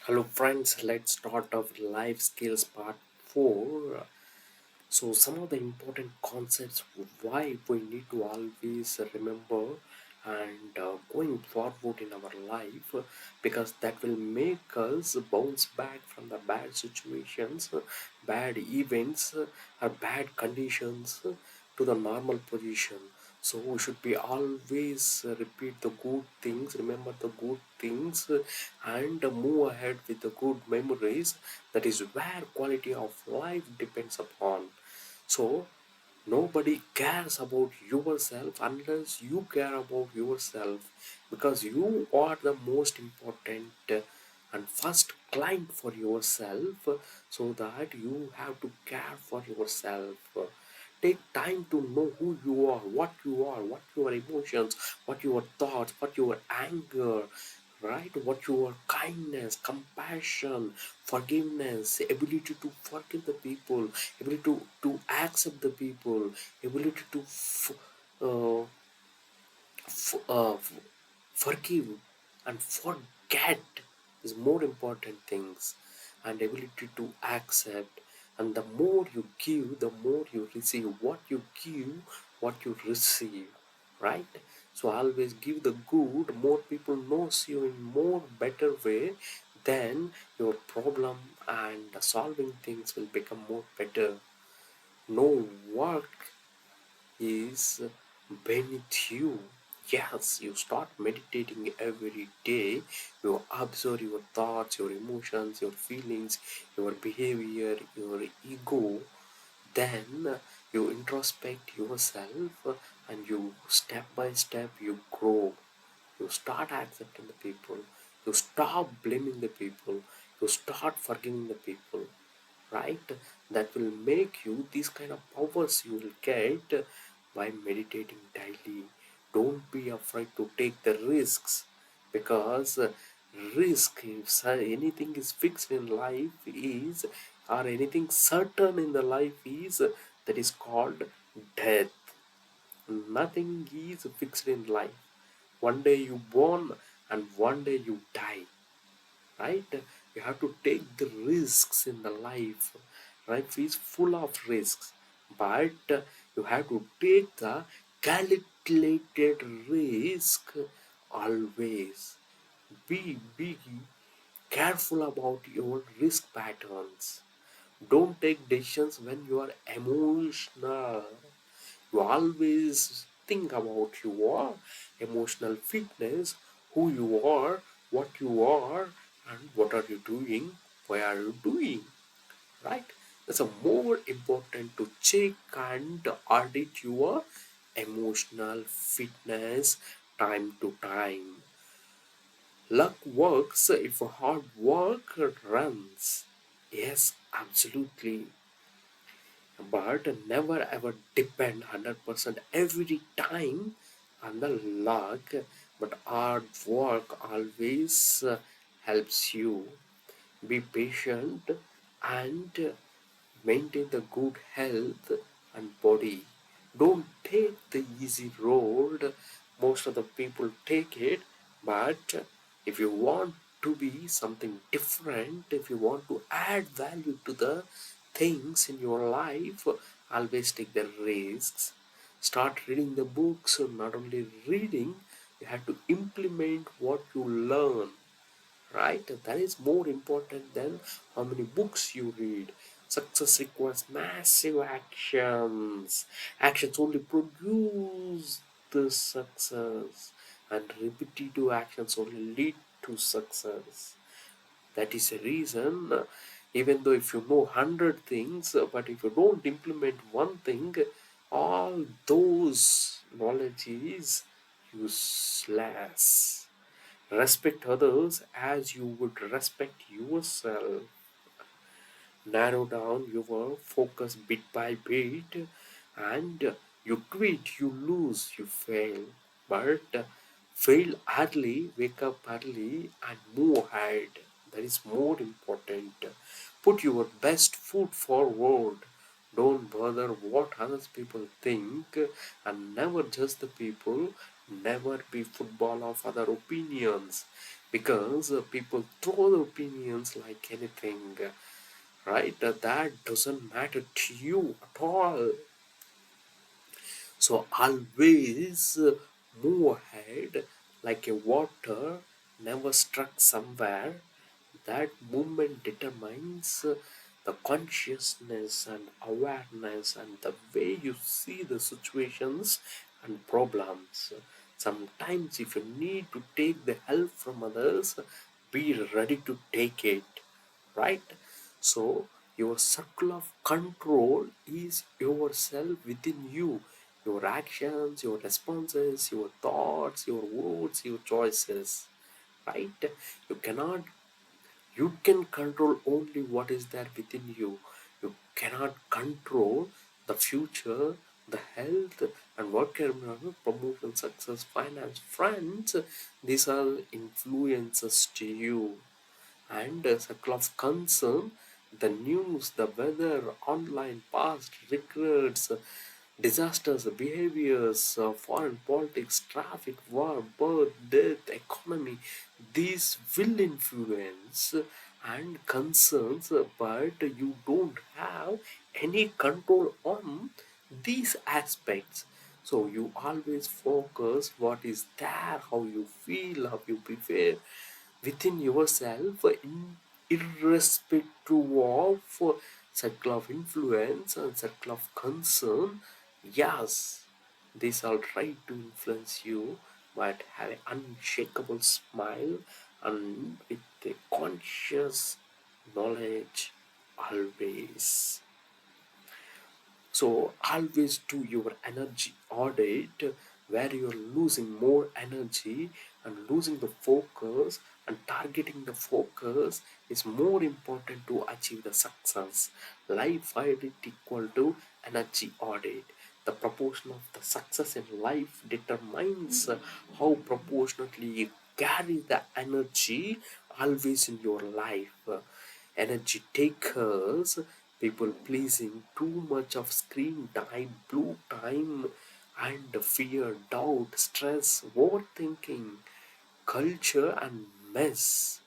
Hello friends, let's start off life skills part 4. So some of the important concepts why we need to always remember and going forward in our life, because that will make us bounce back from the bad situations, bad events, or bad conditions to the normal position. So we should be always repeat the good things, remember the good things, and move ahead with the good memories. That is where quality of life depends upon. So nobody cares about yourself unless you care about yourself, because you are the most important and first client for yourself, so that you have to care for yourself. Take time to know who you are, what your emotions, what your thoughts, what your anger, right? What your kindness, compassion, forgiveness, ability to forgive the people, ability to accept the people, ability to uh, forgive and forget is more important things, and ability to accept. And the more you give, the more you receive. What you give, what you receive, right? So always give the good. More people knows you in more better way, then your problem and solving things will become more better. No work is beneath you. Yes, you start meditating every day. You observe your thoughts, your emotions, your feelings, your behavior, your ego. Then you introspect yourself, and you step by step you grow. You start accepting the people. You stop blaming the people. You start forgiving the people, right? That will make you these kind of powers you will get by meditating daily. Don't be afraid to take the risks, because risk, if anything is fixed in life is, or anything certain in the life is, that is called death. Nothing is fixed in life. One day you born and one day you die, right? You have to take the risks in the life. Life is full of risks, but you have to take the calculated risk always. Be careful about your risk patterns. Don't take decisions when you are emotional. You always think about your emotional fitness, who you are, what you are, and what are you doing, why are you doing, right? That's a more important to check and audit your emotional fitness time to time. Luck works if hard work runs. Yes, absolutely. But never ever depend 100% every time on the luck, but hard work always helps you. Be patient and maintain the good health and body. Don't take the easy road. Most of the people take it, but if you want to be something different, if you want to add value to the things in your life, always take the risks. Start reading the books. Not only reading, you have to implement what you learn, right? That is more important than how many books you read. Success requires massive actions. Actions only produce the success, and repetitive actions only lead to success. That is a reason, even though if you know 100 things, but if you don't implement one thing, all those knowledge is useless. Respect others as you would respect yourself. Narrow down your focus bit by bit, and you quit, you lose, you fail. But fail early, wake up early, and move ahead. That is more important. Put your best foot forward. Don't bother what others people think, and never judge the people. Never be football of other opinions. because people throw the opinions like anything, right? That doesn't matter to you at all. So always move ahead like a water never struck somewhere. That movement determines the consciousness and awareness and the way you see the situations and problems. Sometimes, if you need to take the help from others, be ready to take it, right? So, your circle of control is yourself within you, your actions, your responses, your thoughts, your words, your choices, right? You cannot, you can control only what is there within you. You cannot control the future, the health, and what can promotion, success, finance, friends. These are influences to you. And a circle of concern, the news, the weather, online, past, regrets, disasters, behaviors, foreign politics, traffic, war, birth, death, economy, these will influence and concerns, but you don't have any control on these aspects. So you always focus what is there, how you feel, how you prepare within yourself, irrespective of circle of influence and circle of concern. Yes, these all try to influence you, but have an unshakable smile and with a conscious knowledge always. So always do your energy audit where you're losing more energy and losing the focus, and targeting the focus is more important to achieve the success. Life audit equal to energy audit. The proportion of the success in life determines how proportionately you carry the energy always in your life. Energy takers, people pleasing, too much of screen time, blue time, and fear, doubt, stress, overthinking, culture, and mess,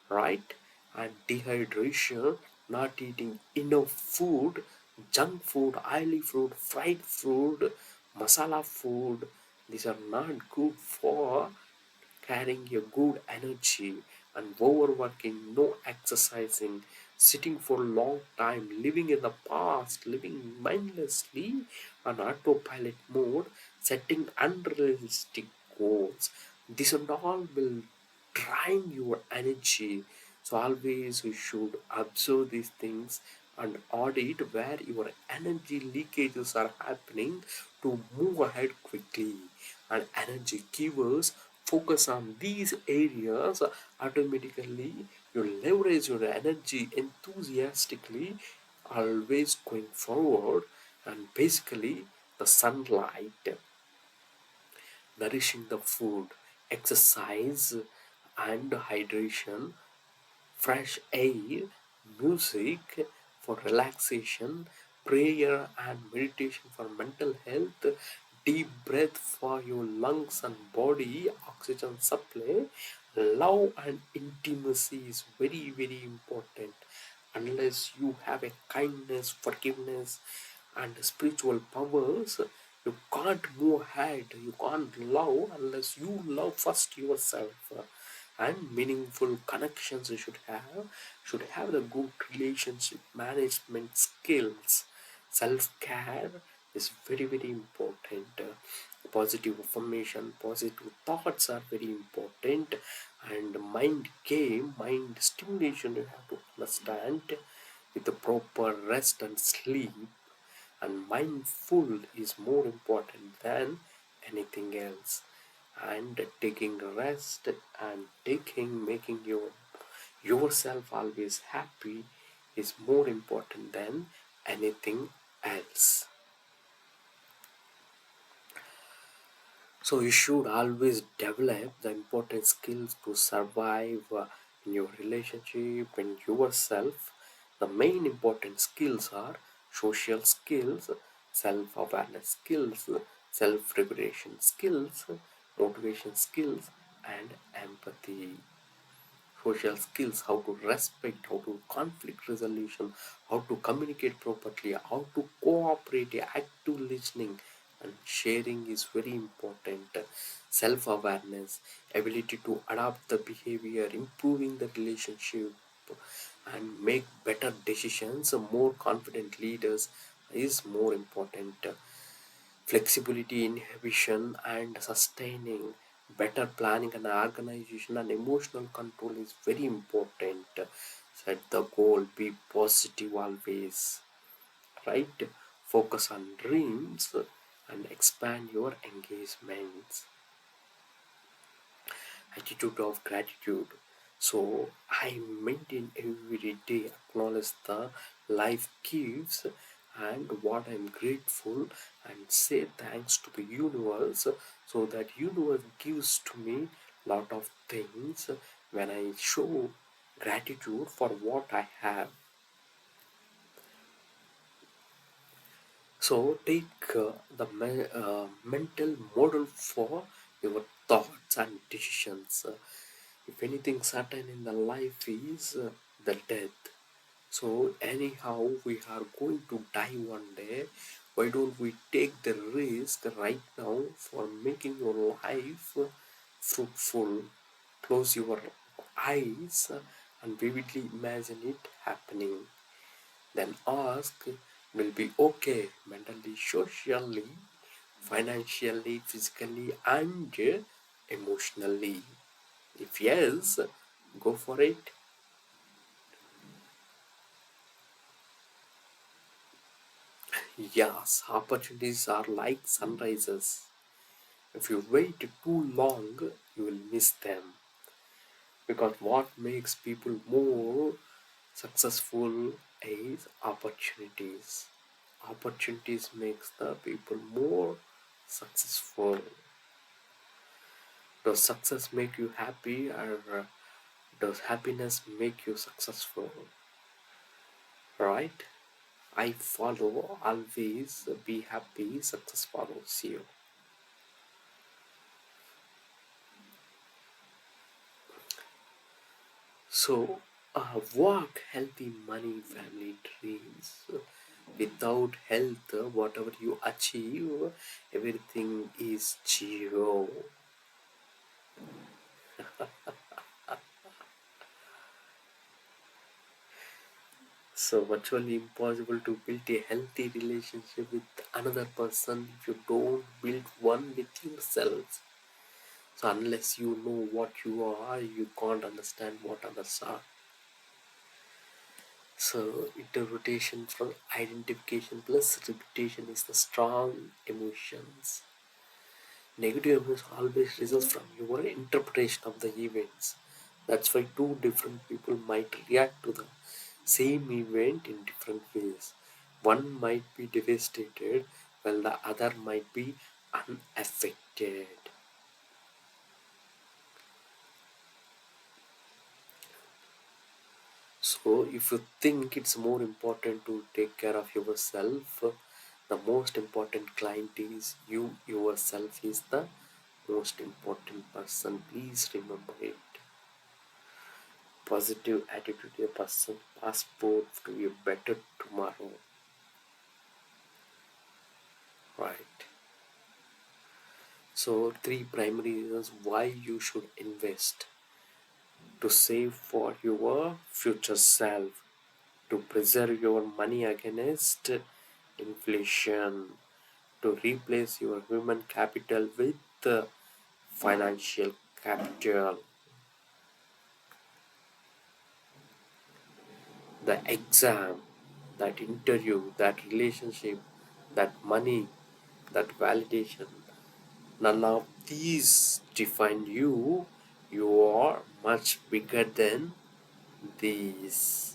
right? And dehydration, not eating enough food, junk food, oily food, fried food, masala food. These are not good for carrying a good energy. And overworking, no exercising, sitting for a long time, living in the past, living mindlessly on autopilot mode, setting unrealistic goals. This and all will drain your energy. So always you should observe these things and audit where your energy leakages are happening to move ahead quickly. And energy givers focus on these areas, automatically you leverage your energy enthusiastically, always going forward. And basically the sunlight, nourishing the food, exercise and hydration, fresh air, music for relaxation, prayer and meditation for mental health, deep breath for your lungs and body, oxygen supply, love and intimacy is very, very important. Unless you have a kindness, forgiveness, and spiritual powers, you can't move ahead, you can't love unless you love first yourself. And meaningful connections you should have the good relationship management skills. Self-care is very, very important. Positive affirmation, positive thoughts are very important. And mind game, mind stimulation, you have to understand with the proper rest and sleep. And mindful is more important than anything else. And taking rest and taking making yourself always happy is more important than anything else. So you should always develop the important skills to survive in your relationship and yourself. The main important skills are social skills, self-awareness skills, self-regulation skills, motivation skills, and empathy. social skills, how to respect, how to conflict resolution, how to communicate properly, how to cooperate, active listening and sharing is very important. Self-awareness, ability to adapt the behavior, improving the relationship and make better decisions. More confident leaders is more important. Flexibility, inhibition, and sustaining better planning and organization and emotional control is very important. Set the goal, be positive always, right? Focus on dreams and expand your engagements. Attitude of gratitude. So I maintain every day, acknowledge the life gives and what I'm grateful and say thanks to the universe, so that universe gives to me lot of things when I show gratitude for what I have. So take the mental model for your thoughts and decisions. If anything certain in the life is the death. So anyhow we are going to die one day. Why don't we take the risk right now for making your life fruitful? Close your eyes and vividly imagine it happening. Then ask, will be okay mentally, socially, financially, physically, and emotionally? If yes, go for it. Yes, opportunities are like sunrises. If you wait too long, you will miss them. Because what makes people more successful is opportunities. Opportunities makes the people more successful. Does success make you happy, or does happiness make you successful? Right? I follow always be happy, success follows you. So, work, healthy money, family dreams. Without health, whatever you achieve, everything is zero. So, virtually impossible to build a healthy relationship with another person if you don't build one with yourself. So, unless you know what you are, you can't understand what others are. So, interpretation from identification plus repetition is the strong emotions. Negative emotions always results from your interpretation of the events. That's why two different people might react to the same event in different ways. One might be devastated while the other might be unaffected. So, if you think it's more important to take care of yourself, the most important client is you yourself is the most important person. Please remember it. Positive attitude to a person, passport to a better tomorrow. Right. So, three primary reasons why you should invest: to save for your future self, to preserve your money against inflation, to replace your human capital with financial capital. The exam, that interview, that relationship, that money, that validation, none of these define you. You are much bigger than these.